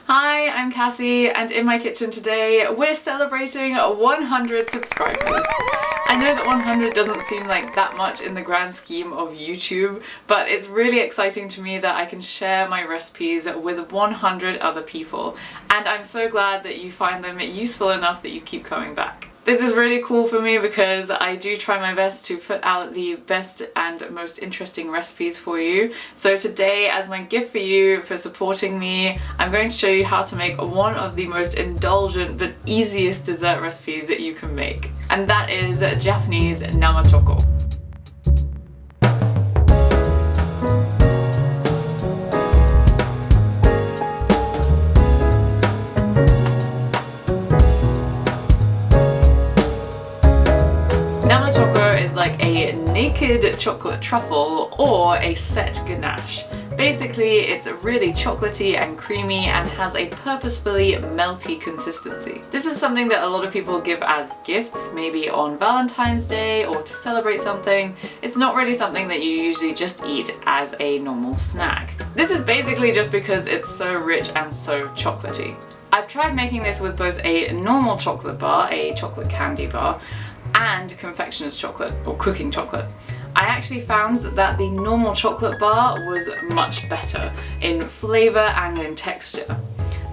Hi, I'm Cassie, and in my kitchen today we're celebrating 100 subscribers. I know that 100 doesn't seem like that much in the grand scheme of YouTube, but it's really exciting to me that I can share my recipes with 100 other people, and I'm so glad that you find them useful enough that you keep coming back. This is really cool for me because I do try my best to put out the best and most interesting recipes for you. So today, as my gift for you for supporting me, I'm going to show you how to make one of the most indulgent but easiest dessert recipes that you can make. And that is Japanese Nama Chocolate. Nama Choco is like a naked chocolate truffle or a set ganache. Basically, it's really chocolatey and creamy and has a purposefully melty consistency. This is something that a lot of people give as gifts, maybe on Valentine's Day or to celebrate something. It's not really something that you usually just eat as a normal snack. This is basically just because it's so rich and so chocolatey. I've tried making this with both a normal chocolate bar, a chocolate candy bar, and confectioner's chocolate or cooking chocolate. I actually found that the normal chocolate bar was much better in flavour and in texture.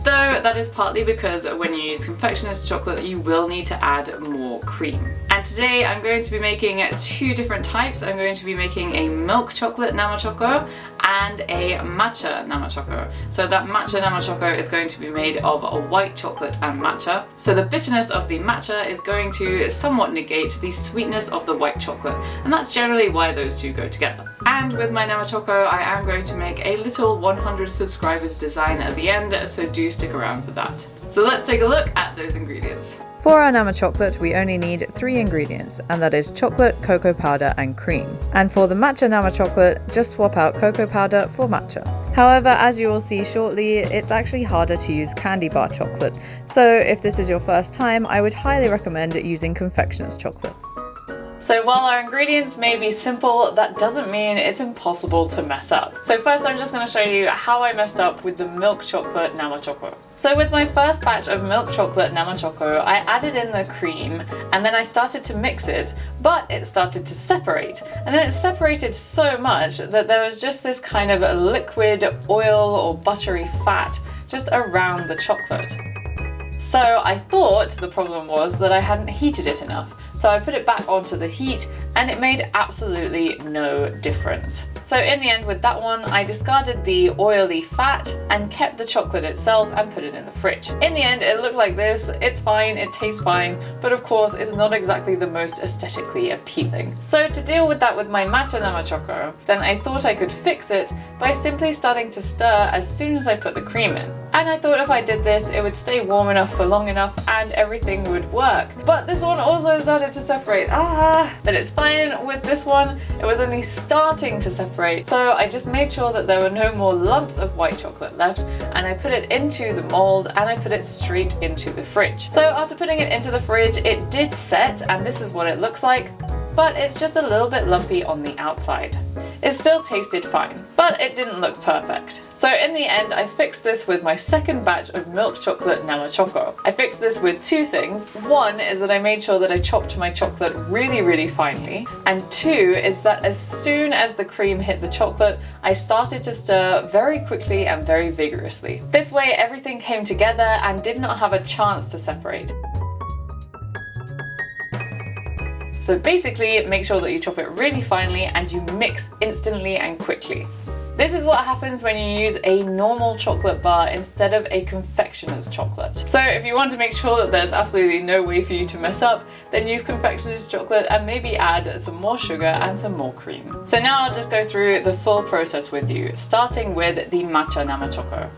Though that is partly because when you use confectioner's chocolate you will need to add more cream. And today I'm going to be making two different types. I'm going to be making a milk chocolate Nama Choco and a matcha Nama Choco. So that matcha Nama Choco is going to be made of a white chocolate and matcha. So the bitterness of the matcha is going to somewhat negate the sweetness of the white chocolate, and that's generally why those two go together. And with my Nama Choco I am going to make a little 100 subscribers design at the end, so do stick around for that. So let's take a look at those ingredients. For our Nama Chocolate, we only need 3 ingredients, and that is chocolate, cocoa powder, and cream. And for the Matcha Nama Chocolate, just swap out cocoa powder for matcha. However, as you will see shortly, it's actually harder to use candy bar chocolate. So if this is your first time, I would highly recommend using confectioner's chocolate. So while our ingredients may be simple, that doesn't mean it's impossible to mess up. So first I'm just going to show you how I messed up with the milk chocolate Nama Choco. So with my first batch of milk chocolate Nama Choco, I added in the cream and then I started to mix it, but it started to separate. And then it separated so much that there was just this kind of a liquid oil or buttery fat just around the chocolate. So I thought the problem was that I hadn't heated it enough. So I put it back onto the heat and it made absolutely no difference. So in the end with that one, I discarded the oily fat and kept the chocolate itself and put it in the fridge. In the end, it looked like this. It's fine, it tastes fine, but of course it's not exactly the most aesthetically appealing. So to deal with that with my Matcha Nama Choco, then I thought I could fix it by simply starting to stir as soon as I put the cream in. And I thought if I did this, it would stay warm enough for long enough and everything would work. But this one also started to separate. But it's fine. With this one, it was only starting to separate. So I just made sure that there were no more lumps of white chocolate left, and I put it into the mold and I put it straight into the fridge. So after putting it into the fridge, it did set, and this is what it looks like, but it's just a little bit lumpy on the outside. It still tasted fine, but it didn't look perfect. So in the end, I fixed this with my second batch of milk chocolate Nama Choco. I fixed this with two things. One is that I made sure that I chopped my chocolate really finely, and two is that as soon as the cream hit the chocolate, I started to stir very quickly and very vigorously. This way everything came together and did not have a chance to separate. So basically, make sure that you chop it really finely and you mix instantly and quickly. This is what happens when you use a normal chocolate bar instead of a confectioner's chocolate. So if you want to make sure that there's absolutely no way for you to mess up, then use confectioner's chocolate and maybe add some more sugar and some more cream. So now I'll just go through the full process with you, starting with the Matcha Nama Choco.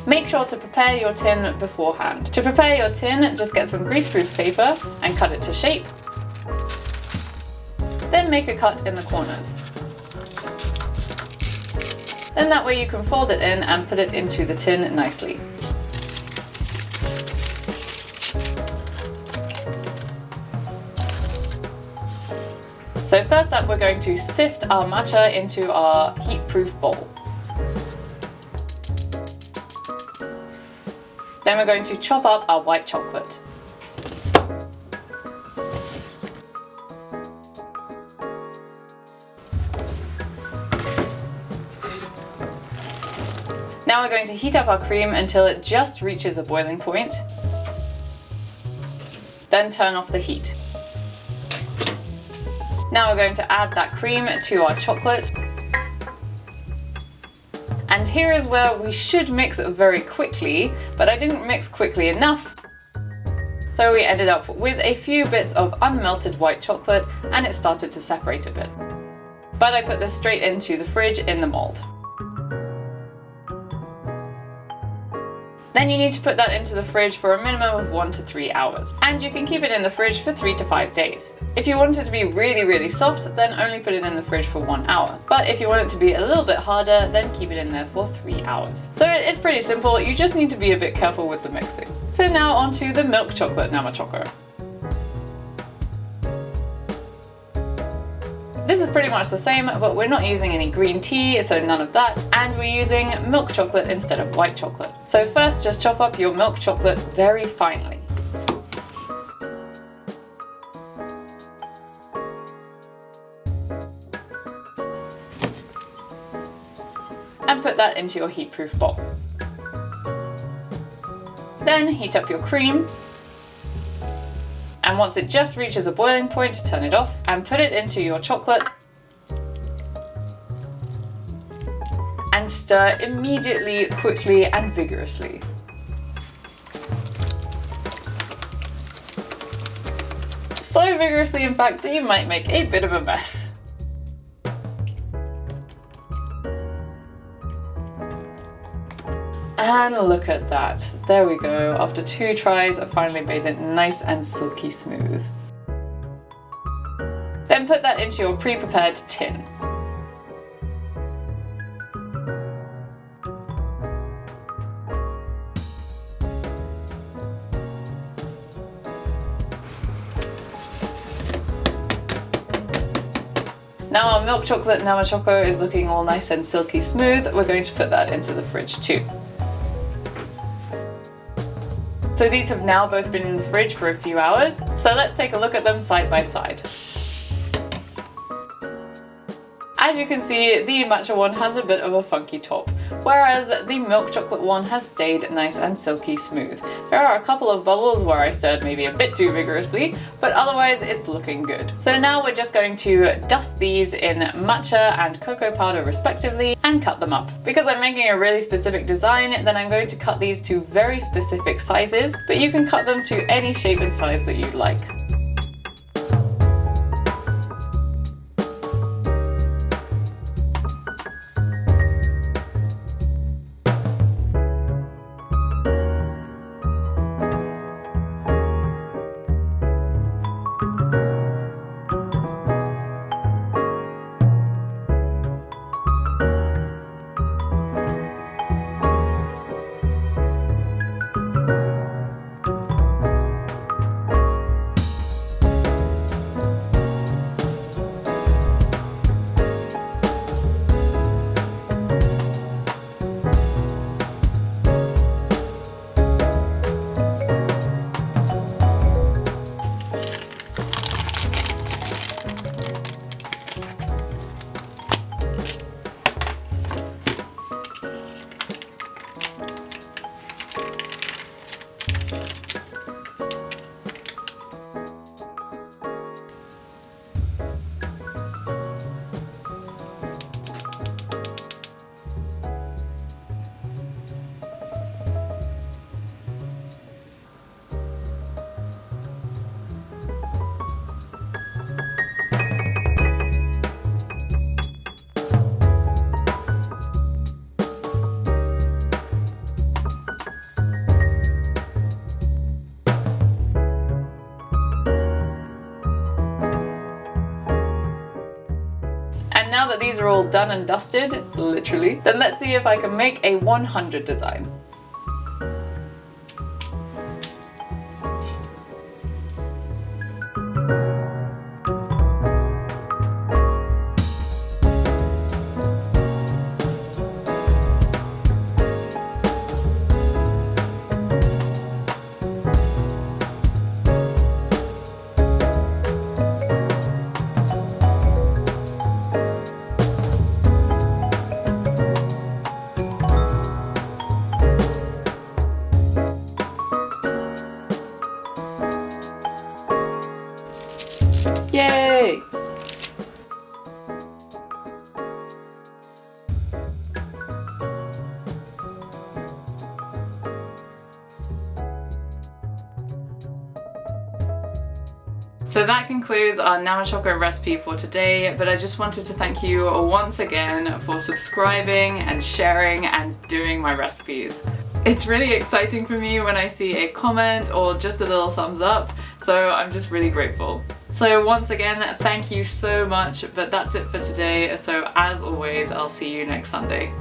Make sure to prepare your tin beforehand. To prepare your tin, just get some greaseproof paper and cut it to shape. Then make a cut in the corners. Then that way you can fold it in and put it into the tin nicely. So first up, we're going to sift our matcha into our heat-proof bowl. Then we're going to chop up our white chocolate. Now we're going to heat up our cream until it just reaches a boiling point. Then turn off the heat. Now we're going to add that cream to our chocolate. And here is where we should mix very quickly, but I didn't mix quickly enough. So we ended up with a few bits of unmelted white chocolate and it started to separate a bit. But I put this straight into the fridge in the mold. Then you need to put that into the fridge for a minimum of 1 to 3 hours. And you can keep it in the fridge for 3 to 5 days. If you want it to be really, really soft, then only put it in the fridge for 1 hour. But if you want it to be a little bit harder, then keep it in there for 3 hours. So it's pretty simple, you just need to be a bit careful with the mixing. So now onto the milk chocolate Nama Choco. This is pretty much the same, but we're not using any green tea, so none of that, and we're using milk chocolate instead of white chocolate. So first, just chop up your milk chocolate very finely. And put that into your heat-proof bowl. Then heat up your cream. And once it just reaches a boiling point, turn it off and put it into your chocolate. And stir immediately, quickly, and vigorously. So vigorously, in fact, that you might make a bit of a mess. And look at that. There we go. After 2 tries, I finally made it nice and silky smooth. Then put that into your pre-prepared tin. Now our milk chocolate Nama Choco is looking all nice and silky smooth. We're going to put that into the fridge too. So these have now both been in the fridge for a few hours, so let's take a look at them side by side. As you can see, the matcha one has a bit of a funky top, whereas the milk chocolate one has stayed nice and silky smooth. There are a couple of bubbles where I stirred maybe a bit too vigorously, but otherwise it's looking good. So now we're just going to dust these in matcha and cocoa powder respectively and cut them up. Because I'm making a really specific design, then I'm going to cut these to very specific sizes, but you can cut them to any shape and size that you'd like. And now that these are all done and dusted, literally, then let's see if I can make a 100 design. So that concludes our Nama Chocolate recipe for today, but I just wanted to thank you once again for subscribing and sharing and doing my recipes. It's really exciting for me when I see a comment or just a little thumbs up, so I'm just really grateful. So once again, thank you so much, but that's it for today, so as always, I'll see you next Sunday.